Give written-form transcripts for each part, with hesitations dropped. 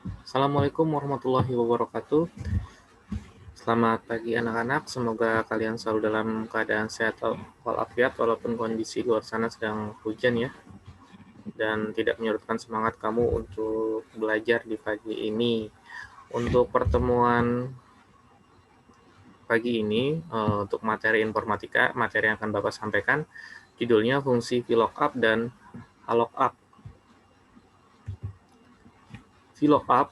Assalamualaikum warahmatullahi wabarakatuh. Selamat pagi anak-anak, semoga kalian selalu dalam keadaan sehat walafiat walaupun kondisi luar sana sedang hujan ya, dan tidak menyurutkan semangat kamu untuk belajar di pagi ini. Untuk pertemuan pagi ini, untuk materi informatika, materi yang akan Bapak sampaikan, judulnya fungsi VLOOKUP dan HLOOKUP. VLOOKUP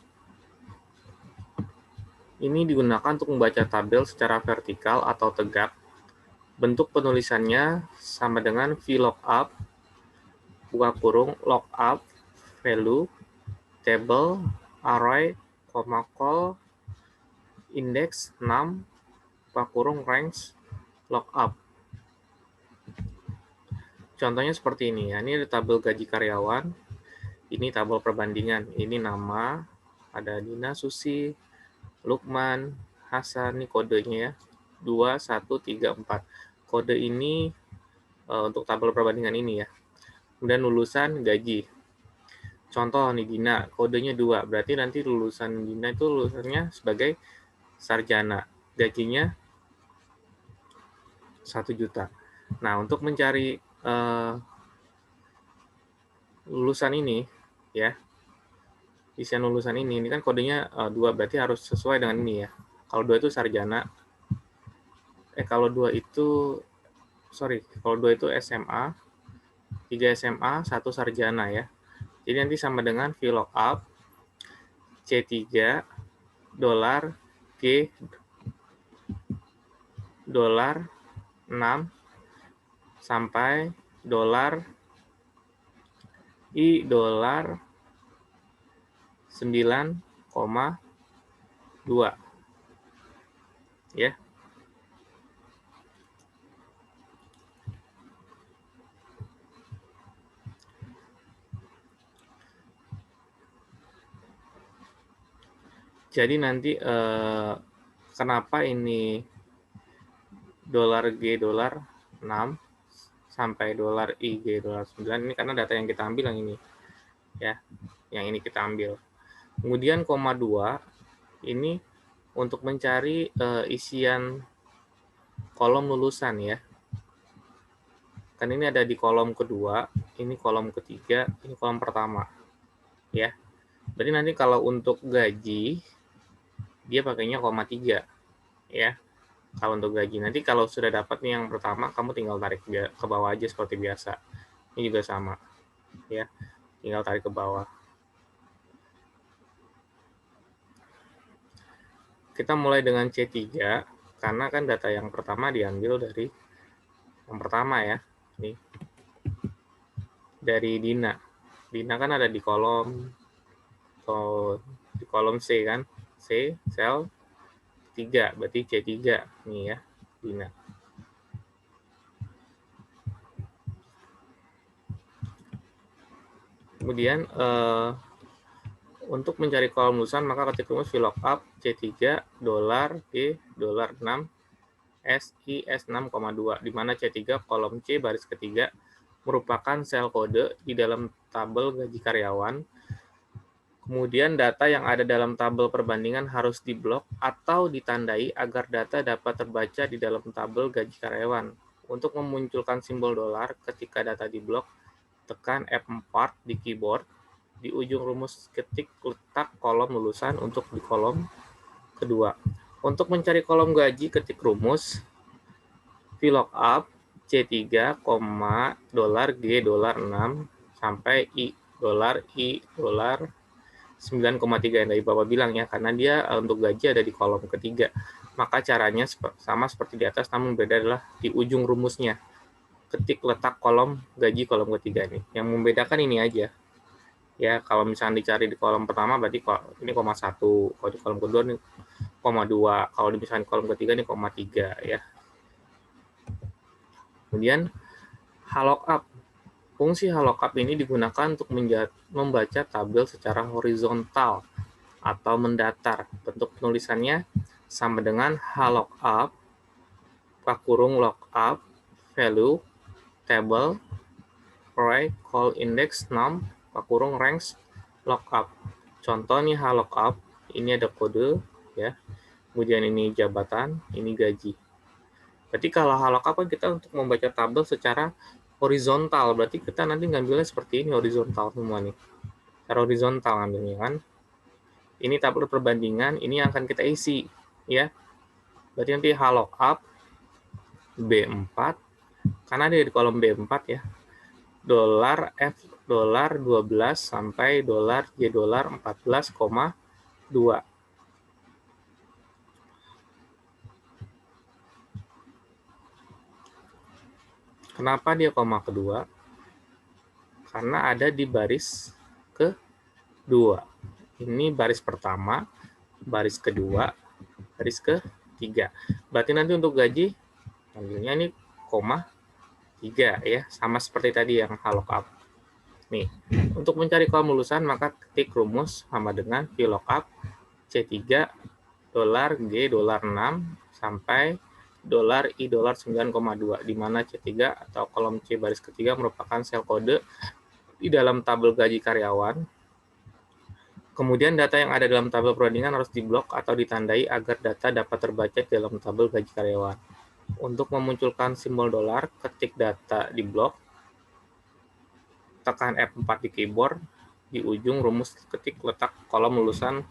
ini digunakan untuk membaca tabel secara vertikal atau tegak. Bentuk penulisannya sama dengan VLOOKUP, buka kurung, lookup, value, table, array, call, index, 6, buka kurung, range, lookup. Contohnya seperti ini ya, ini ada tabel gaji karyawan, ini tabel perbandingan, ini nama, ada Dina, Susi, Lukman, Hasan, ini kodenya ya, 2, 1, 3, 4. Kode ini untuk tabel perbandingan ini ya. Kemudian lulusan gaji. Contoh nih Dina, kodenya 2. Berarti nanti lulusan Dina itu lulusannya sebagai sarjana. Gajinya 1 juta. Nah, untuk mencari lulusan ini ya, isian lulusan ini kan kodenya 2, berarti harus sesuai dengan ini ya. Kalau 2 itu sarjana. Kalau 2 itu kalau 2 itu SMA, 3 SMA, 1 sarjana ya. Jadi nanti sama dengan VLOOKUP C3 dolar G dolar 6 sampai dolar I dolar 9,2 ya. Jadi nanti kenapa ini dolar G dolar 6 sampai dolar I G dolar 9, ini karena data yang kita ambil yang ini ya, yang ini kita ambil. Kemudian koma 2 ini untuk mencari isian kolom lulusan ya. Kan ini ada di kolom kedua, ini kolom ketiga, ini kolom pertama ya. Berarti nanti kalau untuk gaji dia pakainya koma 3 ya. Kalau untuk gaji nanti kalau sudah dapat nih yang pertama, kamu tinggal tarik ke bawah aja seperti biasa. Ini juga sama ya, tinggal tarik ke bawah. Kita mulai dengan C3 karena kan data yang pertama diambil dari yang pertama ya, nih dari Dina. Dina kan ada di kolom C kan, C sel 3, berarti C3 nih ya, Dina. Kemudian untuk mencari kolom lulusan maka ketik rumus VLOOKUP C3 dolar G dolar 6 SI S6,2 di mana C3 kolom C baris ketiga merupakan sel kode di dalam tabel gaji karyawan. Kemudian data yang ada dalam tabel perbandingan harus diblok atau ditandai agar data dapat terbaca di dalam tabel gaji karyawan. Untuk memunculkan simbol dolar ketika data diblok, tekan F4 di keyboard. Di ujung rumus ketik letak kolom lulusan untuk di kolom kedua. Untuk mencari kolom gaji, ketik rumus VLOOKUP C3, dolar G dolar 6 sampai I dolar 9,3 yang tadi Bapak bilang ya, karena dia untuk gaji ada di kolom ketiga. Maka caranya sama seperti di atas, namun beda adalah di ujung rumusnya. Ketik letak kolom gaji kolom ketiga nih. Yang membedakan ini aja. Ya, kalau misalnya dicari di kolom pertama berarti ini koma 1, kalau di kolom kedua ini koma 2, kalau misalnya di kolom ketiga ini koma 3 ya. Kemudian HLOOKUP. Fungsi HLOOKUP ini digunakan untuk membaca tabel secara horizontal atau mendatar. Bentuk penulisannya sama dengan HLOOKUP, kurung lookup, value, table, array, call, index, num, kurung range, lookup. Contoh nih lookup, ini ada kode ya. Kemudian ini jabatan, ini gaji. Berarti kalau lookup kan kita untuk membaca tabel secara horizontal, berarti kita nanti ngambilnya seperti ini, horizontal semua nih. Secara horizontal ngambilnya kan. Ini tabel perbandingan, ini yang akan kita isi ya. Berarti nanti lookup B4, karena ada di kolom B4 ya. Dolar F dolar 12 sampai dolar J dolar 14,2. Kenapa dia koma kedua? Karena ada di baris kedua. Ini baris pertama, baris kedua, baris ketiga. Berarti nanti untuk gaji, ambilnya ini koma 3 ya, sama seperti tadi yang lookup. Nih, untuk mencari kolom lulusan maka ketik rumus sama dengan VLOOKUP C3 dolar G dolar 6 sampai dolar I dolar 9,2, di mana C3 atau kolom C baris ketiga merupakan sel kode di dalam tabel gaji karyawan. Kemudian data yang ada dalam tabel perbandingan harus diblok atau ditandai agar data dapat terbaca di dalam tabel gaji karyawan. Untuk memunculkan simbol dolar, ketik data di blok, tekan F4 di keyboard, di ujung rumus ketik letak kolom lulusan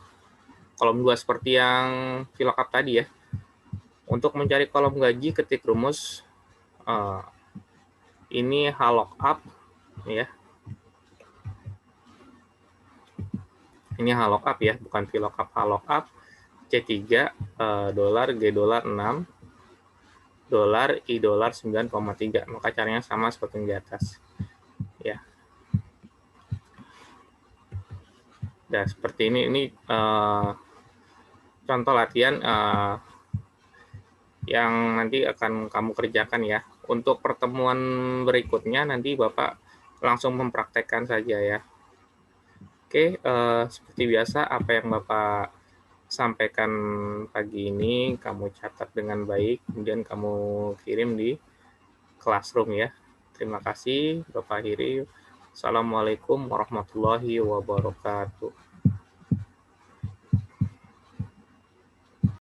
kolom 2 seperti yang VLOOKUP tadi ya. Untuk mencari kolom gaji, ketik rumus ini lookup ya. Ini lookup ya, bukan VLOOKUP. Lookup C3 dolar G dolar 6 dolar I dolar 9,3. Maka caranya sama seperti yang di atas. Ya. Nah, seperti ini contoh latihan yang nanti akan kamu kerjakan ya. Untuk pertemuan berikutnya nanti Bapak langsung mempraktekkan saja ya. Oke, seperti biasa apa yang Bapak sampaikan pagi ini kamu catat dengan baik, kemudian kamu kirim di Classroom ya. Terima kasih, Bapak akhiri. Assalamualaikum warahmatullahi wabarakatuh.